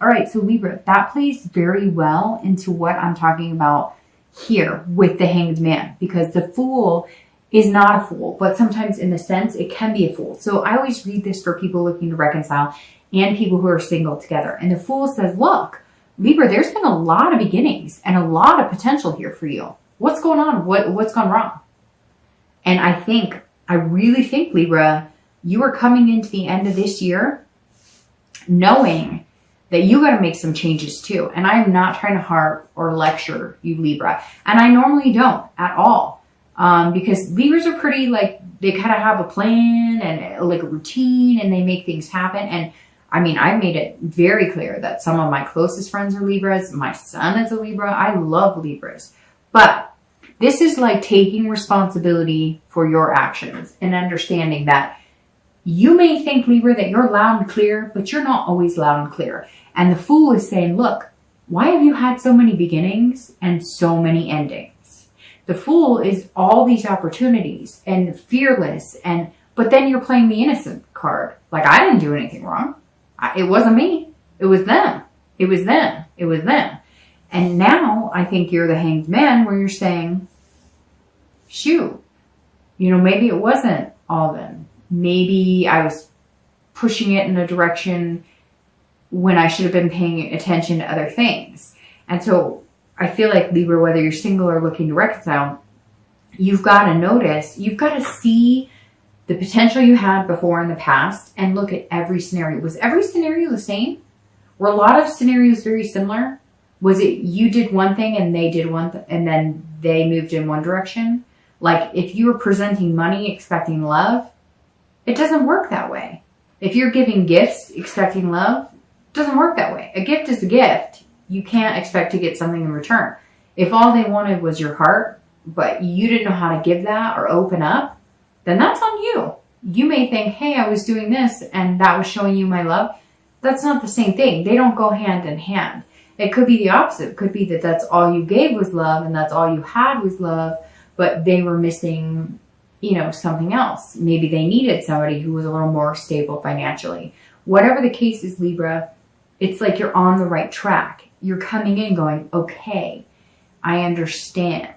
All right, so Libra, that plays very well into what I'm talking about here with the Hanged Man, because the Fool is not a fool, but sometimes in a sense it can be a fool. So I always read this for people looking to reconcile and people who are single together. And the Fool says, look, Libra, there's been a lot of beginnings and a lot of potential here for you. What's going on? What's gone wrong? And I really think, Libra, you are coming into the end of this year knowing that you got to make some changes too. And I'm not trying to harp or lecture you, Libra. And I normally don't at all. Because Libras are pretty, like, they kind of have a plan and like a routine and they make things happen. And I mean, I've made it very clear that some of my closest friends are Libras. My son is a Libra. I love Libras. But this is like taking responsibility for your actions and understanding that you may think, Libra, that you're loud and clear, but you're not always loud and clear. And the Fool is saying, look, why have you had so many beginnings and so many endings? The Fool is all these opportunities and fearless, but then you're playing the innocent card. Like, I didn't do anything wrong. It wasn't me. It was them. It was them. It was them. And now I think you're the Hanged Man, where you're saying, shoot, maybe it wasn't all them. Maybe I was pushing it in a direction when I should have been paying attention to other things. And so I feel like, Libra, whether you're single or looking to reconcile, you've got to notice, you've got to see the potential you had before in the past and look at every scenario. Was every scenario the same? Were a lot of scenarios very similar? Was it you did one thing and they did one and then they moved in one direction? Like, if you were presenting money expecting love, it doesn't work that way. If you're giving gifts expecting love, it doesn't work that way. A gift is a gift. You can't expect to get something in return. If all they wanted was your heart, but you didn't know how to give that or open up, then that's on you. You may think, hey, I was doing this and that was showing you my love. That's not the same thing. They don't go hand in hand. It could be the opposite. It could be that that's all you gave was love and that's all you had was love, but they were missing, something else. Maybe they needed somebody who was a little more stable financially. Whatever the case is, Libra, it's like you're on the right track. You're coming in going, okay, I understand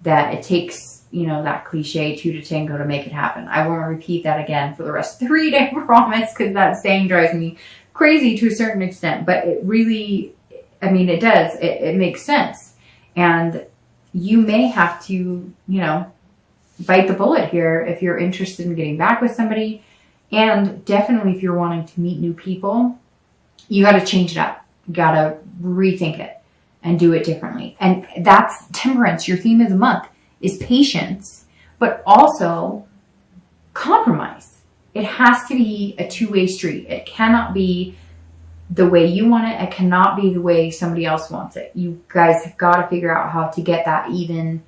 that it takes, that cliche 2 to tango to make it happen. I won't repeat that again for the rest of the reading, I promise, because that saying drives me crazy to a certain extent. But it really, it does. It makes sense. And you may have to, bite the bullet here if you're interested in getting back with somebody. And definitely if you're wanting to meet new people, you got to change it up. You got to rethink it and do it differently. And that's temperance. Your theme of the month is patience, but also compromise. It has to be a two-way street. It cannot be the way you want it. It cannot be the way somebody else wants it. You guys have got to figure out how to get that even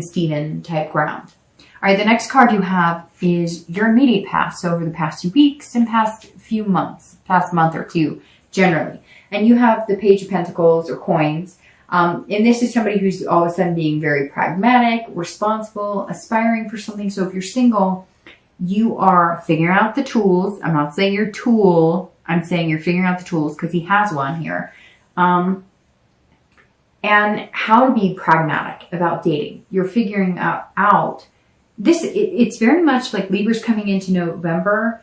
Steven type ground. All right, the next card you have is your immediate past. So over the past 2 weeks and past few months, past month or two, generally. And you have the Page of Pentacles or coins. And this is somebody who's all of a sudden being very pragmatic, responsible, aspiring for something. So if you're single, you are figuring out the tools. I'm not saying you're a tool. I'm saying you're figuring out the tools because he has one here. And how to be pragmatic about dating. You're figuring out this. It's very much like Libra's coming into November,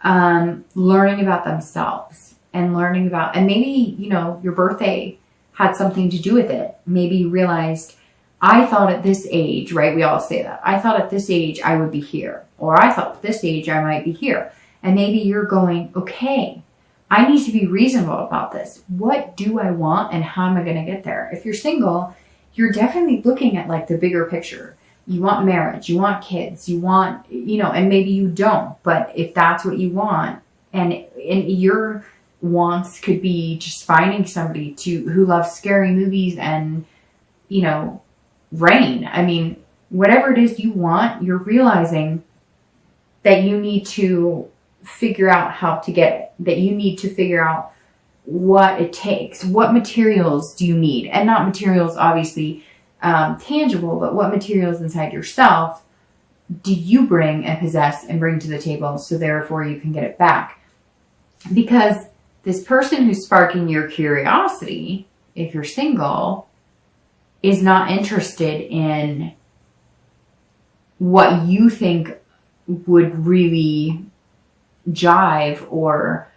learning about themselves. And learning about, and maybe, your birthday had something to do with it. Maybe you realized, I thought at this age, right? We all say that. I thought at this age I would be here. Or I thought at this age I might be here. And maybe you're going, okay, I need to be reasonable about this. What do I want and how am I going to get there? If you're single, you're definitely looking at like the bigger picture. You want marriage, you want kids, you want, and maybe you don't. But if that's what you want, and your wants could be just finding somebody who loves scary movies and, rain. Whatever it is you want, you're realizing that you need to figure out how to get it, that you need to figure out what it takes. What materials do you need? And not materials, obviously, tangible, but what materials inside yourself do you bring and possess and bring to the table so therefore you can get it back? Because this person who's sparking your curiosity, if you're single, is not interested in what you think would really jive or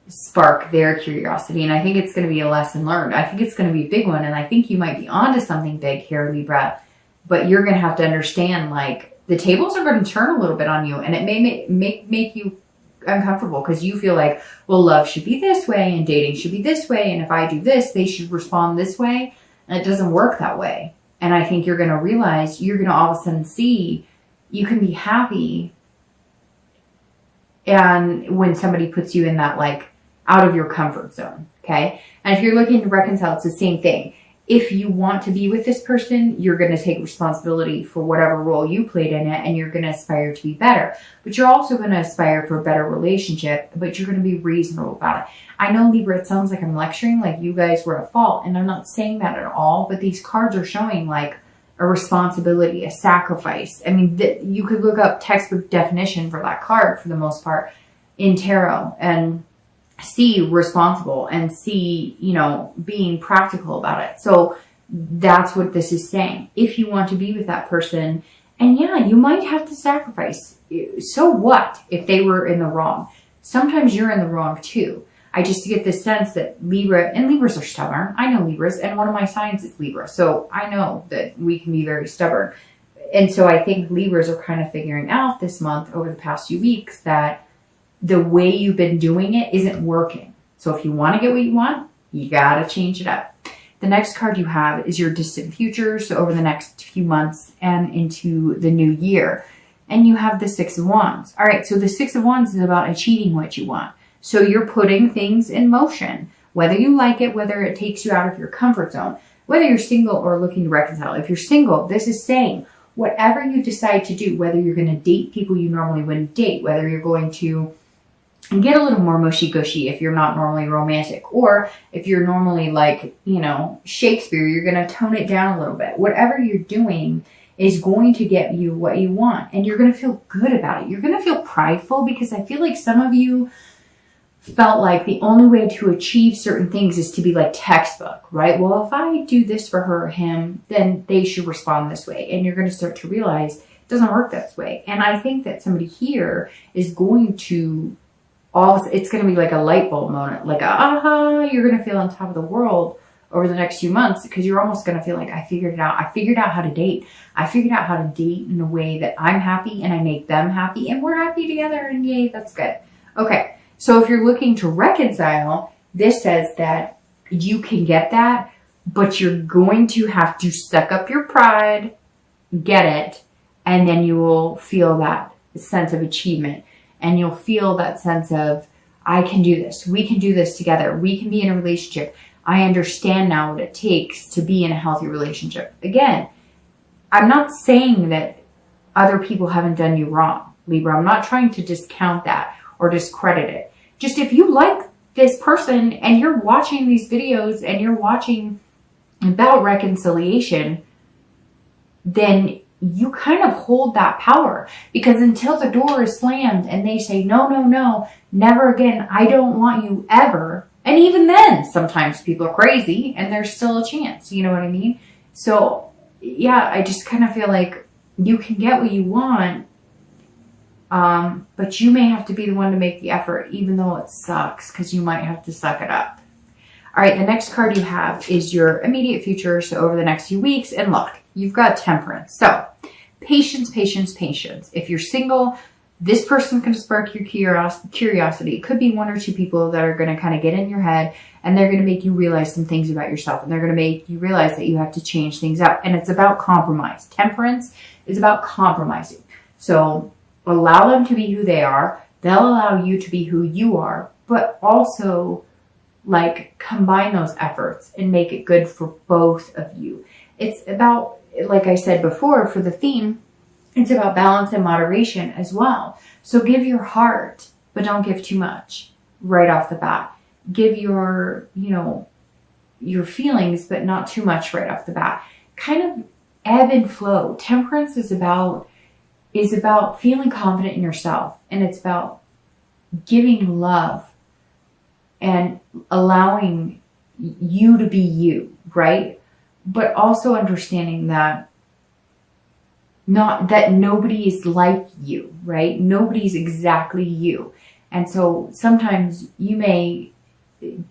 spark their curiosity. And I think it's going to be a lesson learned. I think it's going to be a big one. And I think you might be onto something big here, Libra, but you're going to have to understand, like, the tables are going to turn a little bit on you, and it may make you uncomfortable because you feel like, well, love should be this way and dating should be this way. And if I do this, they should respond this way. And it doesn't work that way. And I think you're going to realize, you're going to all of a sudden see you can be happy. And when somebody puts you in that, like, out of your comfort zone. Okay. And if you're looking to reconcile, it's the same thing. If you want to be with this person, you're going to take responsibility for whatever role you played in it, and you're going to aspire to be better. But you're also going to aspire for a better relationship, but you're going to be reasonable about it. I know, Libra, it sounds like I'm lecturing, like you guys were at fault, and I'm not saying that at all, but these cards are showing like a responsibility, a sacrifice. I mean, you could look up textbook definition for that card for the most part in tarot and see responsible and see, you know, being practical about it. So that's what this is saying. If you want to be with that person, and yeah, you might have to sacrifice. So what if they were in the wrong? Sometimes you're in the wrong too. I just get this sense that Libra, and Libras are stubborn. I know Libras, and one of my signs is Libra. So I know that we can be very stubborn. And so I think Libras are kind of figuring out this month, over the past few weeks, that the way you've been doing it isn't working. So if you want to get what you want, you got to change it up. The next card you have is your distant future. So over the next few months and into the new year. And you have the Six of Wands. All right. So the Six of Wands is about achieving what you want. So you're putting things in motion, whether you like it, whether it takes you out of your comfort zone, whether you're single or looking to reconcile. If you're single, this is saying whatever you decide to do, whether you're going to date people you normally wouldn't date, whether you're going to get a little more mushy-gushy if you're not normally romantic, or if you're normally like, you know, Shakespeare, you're going to tone it down a little bit. Whatever you're doing is going to get you what you want, and you're going to feel good about it. You're going to feel prideful, because I feel like some of you felt like the only way to achieve certain things is to be like textbook, right? Well, if I do this for her or him, then they should respond this way. And you're going to start to realize it doesn't work this way. And I think that somebody here is going to it's going to be like a light bulb moment, like aha, you're going to feel on top of the world over the next few months, because you're almost going to feel like, I figured it out. I figured out how to date. I figured out how to date in a way that I'm happy and I make them happy and we're happy together, and yay, that's good. Okay. So if you're looking to reconcile, this says that you can get that, but you're going to have to suck up your pride, get it, and then you will feel that sense of achievement. And you'll feel that sense of, I can do this. We can do this together. We can be in a relationship. I understand now what it takes to be in a healthy relationship. Again, I'm not saying that other people haven't done you wrong, Libra. I'm not trying to discount that or discredit it. Just if you like this person and you're watching these videos and you're watching about reconciliation, then you kind of hold that power, because until the door is slammed and they say, no, no, no, never again, I don't want you ever. And even then, sometimes people are crazy and there's still a chance. You know what I mean? So yeah, I just kind of feel like you can get what you want, but you may have to be the one to make the effort, even though it sucks, because you might have to suck it up. All right, the next card you have is your immediate future, so over the next few weeks. And look, you've got Temperance. So patience, patience, patience. If you're single, this person can spark your curiosity. It could be one or two people that are going to kind of get in your head, and they're going to make you realize some things about yourself, and they're going to make you realize that you have to change things up. And it's about compromise. Temperance is about compromising. So allow them to be who they are. They'll allow you to be who you are, but also like combine those efforts and make it good for both of you. It's about, like I said before, for the theme, it's about balance and moderation as well. So give your heart, but don't give too much right off the bat. Give your, you know, your feelings, but not too much right off the bat. Kind of ebb and flow. Temperance is about feeling confident in yourself, and it's about giving love and allowing you to be you, right? But also understanding that nobody is like you, right? Nobody's exactly you. And so sometimes you may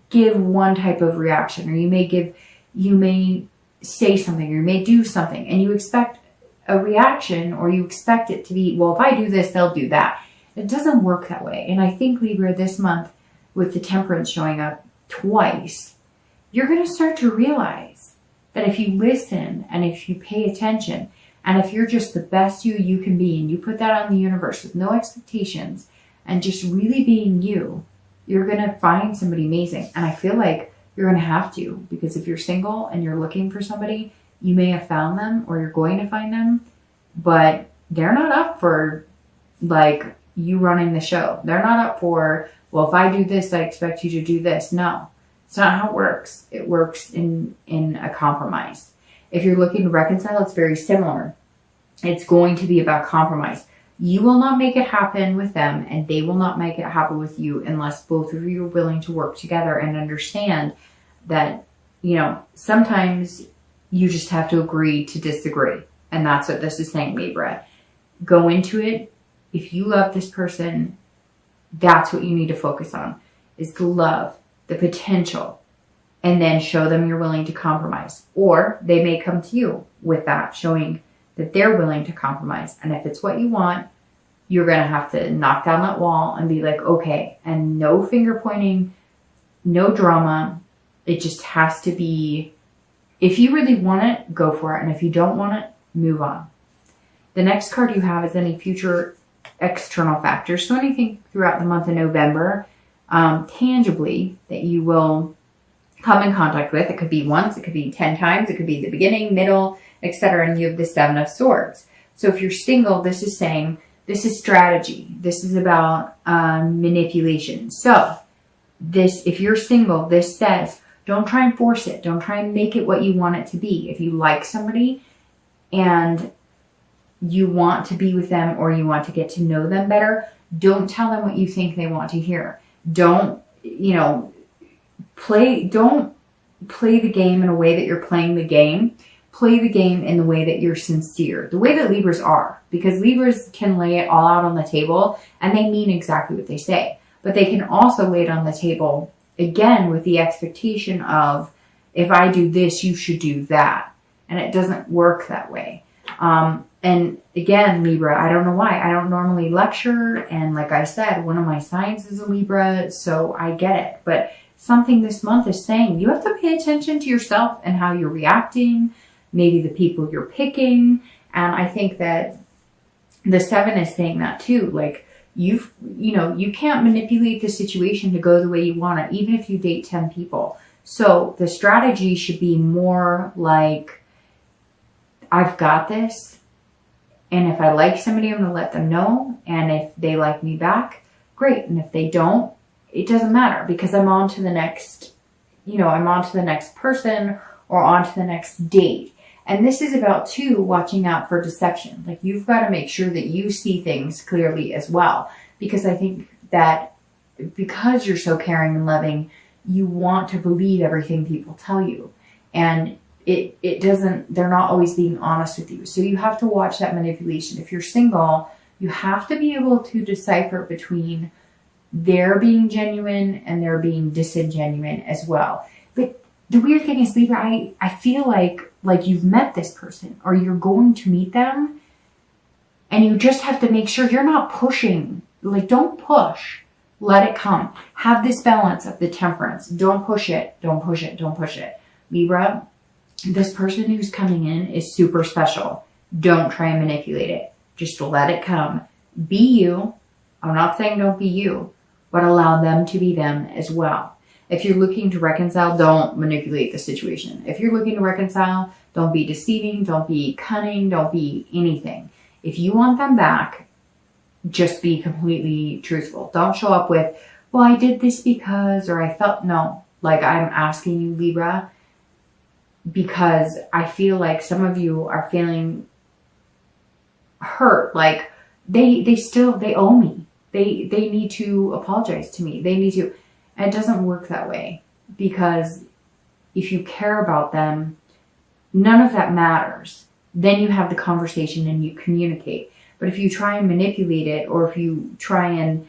give one type of reaction, or you may say something, or you may do something, and you expect a reaction, or you expect it to be, well, if I do this, they'll do that. It doesn't work that way. And I think, Libra, this month, with the Temperance showing up twice, you're going to start to realize that if you listen and if you pay attention, and if you're just the best you can be, and you put that on the universe with no expectations and just really being you, you're going to find somebody amazing. And I feel like you're going to have to, because if you're single and you're looking for somebody, you may have found them, or you're going to find them, but they're not up for like you running the show. They're not up for, well, if I do this, I expect you to do this. No, it's not how it works. It works in a compromise. If you're looking to reconcile, it's very similar. It's going to be about compromise. You will not make it happen with them, and they will not make it happen with you unless both of you are willing to work together and understand that, sometimes you just have to agree to disagree. And that's what this is saying, Libra. Go into it. If you love this person, that's what you need to focus on, is the love, the potential, and then show them you're willing to compromise. Or they may come to you with that, showing that they're willing to compromise. And if it's what you want, you're going to have to knock down that wall and be like, okay, and no finger pointing, no drama. It just has to be, if you really want it, go for it. And if you don't want it, move on. The next card you have is any future external factors. So anything throughout the month of November, tangibly, that you will come in contact with. It could be once, it could be 10 times, it could be the beginning, middle, etc. And you have the Seven of Swords. So if you're single, this is saying, this is strategy. This is about manipulation. So if you're single, this says, don't try and force it. Don't try and make it what you want it to be. If you like somebody and you want to be with them, or you want to get to know them better, don't tell them what you think they want to hear. Don't play the game in a way that you're playing the game. Play the game in the way that you're sincere, the way that Libras are, because Libras can lay it all out on the table and they mean exactly what they say, but they can also lay it on the table again with the expectation of, if I do this, you should do that. And it doesn't work that way. And again, Libra, I don't know why. I don't normally lecture. And like I said, one of my signs is a Libra, so I get it. But something this month is saying you have to pay attention to yourself and how you're reacting, maybe the people you're picking. And I think that the Seven is saying that too. Like, you can't manipulate the situation to go the way you want it, even if you date 10 people. So the strategy should be more like, I've got this. And if I like somebody, I'm going to let them know. And if they like me back, great. And if they don't, it doesn't matter, because I'm on to the next, I'm on to the next person, or on to the next date. And this is about, too, watching out for deception. Like, you've got to make sure that you see things clearly as well. Because I think that because you're so caring and loving, you want to believe everything people tell you. And they're not always being honest with you. So you have to watch that manipulation. If you're single, you have to be able to decipher between they're being genuine and they're being disingenuine as well. But the weird thing is, Libra, I feel like you've met this person, or you're going to meet them, and you just have to make sure you're not pushing. Like, don't push. Let it come. Have this balance of the Temperance. Don't push it. Don't push it. Don't push it. Libra, this person who's coming in is super special. Don't try and manipulate it. Just let it come. Be you. I'm not saying don't be you, but allow them to be them as well. If you're looking to reconcile, don't manipulate the situation. If you're looking to reconcile, don't be deceiving, don't be cunning, don't be anything. If you want them back, just be completely truthful. Don't show up with, well, I did this because, or I felt, no. Like, I'm asking you, Libra, because I feel like some of you are feeling hurt. Like, they owe me. They need to apologize to me. They need to. It doesn't work that way, because if you care about them, none of that matters. Then you have the conversation and you communicate. But if you try and manipulate it, or if you try and,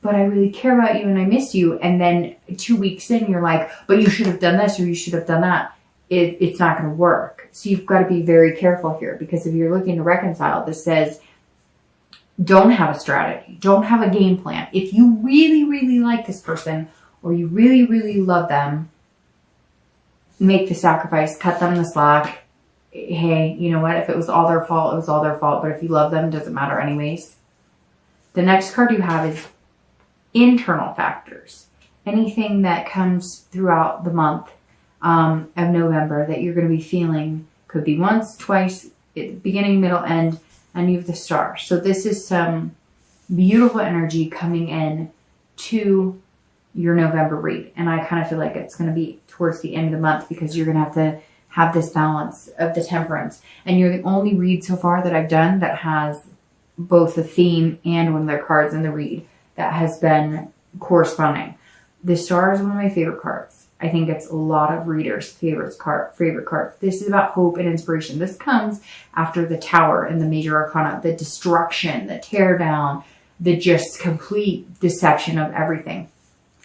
but I really care about you and I miss you, and then 2 weeks in you're like, but you should have done this or you should have done that, it's not going to work. So you've got to be very careful here, because if you're looking to reconcile, this says don't have a strategy, don't have a game plan. If you really, really like this person, or you really, really love them, make the sacrifice, cut them the slack. Hey, you know what? If it was all their fault, it was all their fault. But if you love them, it doesn't matter anyways. The next card you have is internal factors. Anything that comes throughout the month of November that you're going to be feeling, could be once, twice, beginning, middle, end, and you have the Star. So this is some beautiful energy coming in to your November read. And I kind of feel like it's going to be towards the end of the month, because you're going to have this balance of the Temperance. And you're the only read so far that I've done that has both the theme and one of their cards in the read that has been corresponding. The Star is one of my favorite cards. I think it's a lot of readers' favorite card. This is about hope and inspiration. This comes after the Tower and the Major Arcana, the destruction, the tear down, the just complete deception of everything.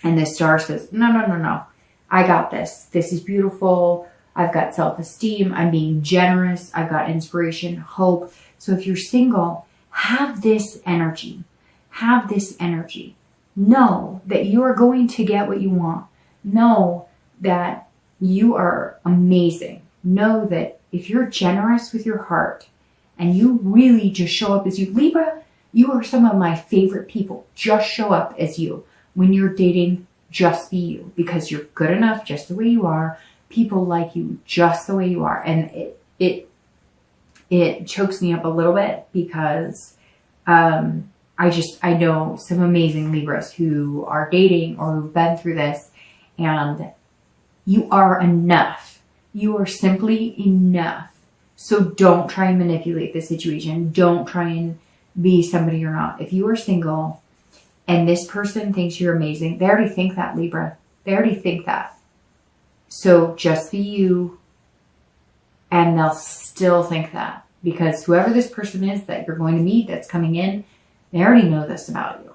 And the Star says, no, no, no, no. I got this. This is beautiful. I've got self-esteem. I'm being generous. I've got inspiration, hope. So if you're single, have this energy. Have this energy. Know that you are going to get what you want. Know that you are amazing. Know that if you're generous with your heart and you really just show up as you, Libra, you are some of my favorite people. Just show up as you. When you're dating, just be you, because you're good enough just the way you are. People like you just the way you are. And it chokes me up a little bit, because I know some amazing Libras who are dating or who've been through this, and you are enough. You are simply enough. So don't try and manipulate the situation. Don't try and be somebody you're not. If you are single and this person thinks you're amazing, they already think that, Libra. They already think that. So just be you, and they'll still think that, because whoever this person is that you're going to meet that's coming in, they already know this about you.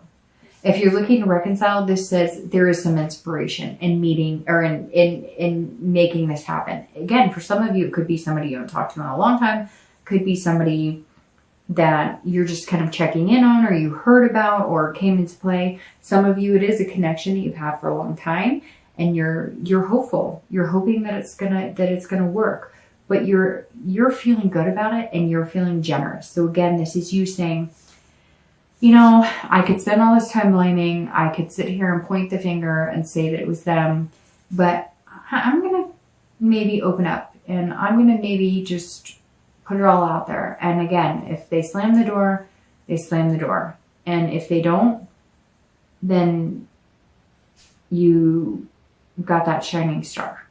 If you're looking to reconcile, this says there is some inspiration in meeting, or in making this happen. Again, for some of you, it could be somebody you haven't talked to in a long time. Could be somebody that you're just kind of checking in on, or you heard about, or came into play. Some of you, it is a connection that you've had for a long time, and you're hopeful. You're hoping that it's gonna work, but you're feeling good about it, and you're feeling generous. So again, this is you saying, you know, I could spend all this time blaming. I could sit here and point the finger and say that it was them, but I'm gonna maybe open up, and I'm gonna maybe just put it all out there. And again, if they slam the door, they slam the door. And if they don't, then you got that shining star.